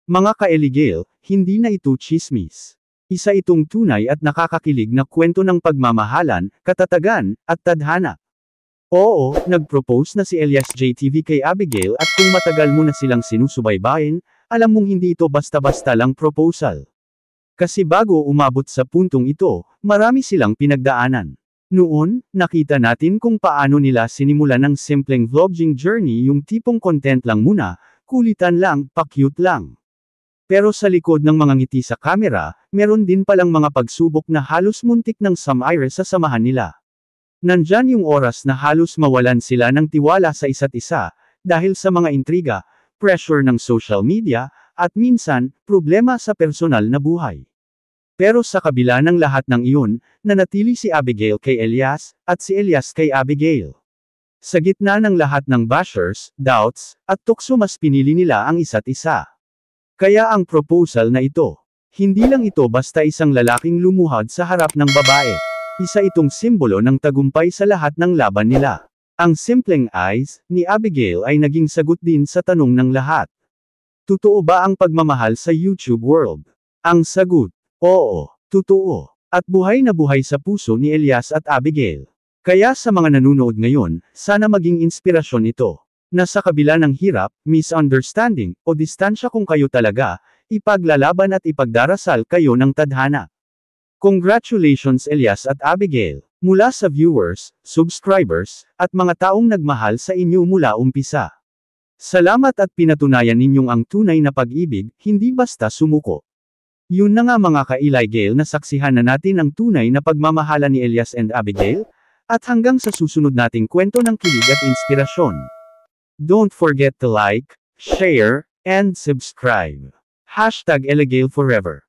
Mga ka-Eligale, hindi na ito tsismis. Isa itong tunay at nakakakilig na kwento ng pagmamahalan, katatagan, at tadhana. Oo, nag-propose na si Elias JTV kay Abigail at kung matagal mo na silang sinusubaybayin, alam mong hindi ito basta-basta lang proposal. Kasi bago umabot sa puntong ito, marami silang pinagdaanan. Noon, nakita natin kung paano nila sinimulan ng simpleng vlogging journey, yung tipong content lang muna, kulitan lang, pa-cute lang. Pero sa likod ng mga ngiti sa kamera, meron din palang mga pagsubok na halos muntik ng samaire sa samahan nila. Nandyan yung oras na halos mawalan sila ng tiwala sa isa't isa, dahil sa mga intriga, pressure ng social media, at minsan, problema sa personal na buhay. Pero sa kabila ng lahat ng iyon, nanatili si Abigail kay Elias, at si Elias kay Abigail. Sa gitna ng lahat ng bashers, doubts, at tukso mas pinili nila ang isa't isa. Kaya ang proposal na ito, hindi lang ito basta isang lalaking lumuhad sa harap ng babae. Isa itong simbolo ng tagumpay sa lahat ng laban nila. Ang simpleng eyes ni Abigail ay naging sagot din sa tanong ng lahat. Totoo ba ang pagmamahal sa YouTube world? Ang sagot, oo, totoo. At buhay na buhay sa puso ni Elias at Abigail. Kaya sa mga nanonood ngayon, sana maging inspirasyon ito. Na sa kabila ng hirap, misunderstanding, o distansya kung kayo talaga, ipaglalaban at ipagdarasal kayo ng tadhana. Congratulations Elias at Abigail, mula sa viewers, subscribers, at mga taong nagmahal sa inyo mula umpisa. Salamat at pinatunayan ninyong ang tunay na pag-ibig, hindi basta sumuko. Yun na nga mga ka-Eligale na saksihan na natin ang tunay na pagmamahala ni Elias and Abigail, at hanggang sa susunod nating kwento ng kilig at inspirasyon. Don't forget to like, share, and subscribe. #Eligale Forever.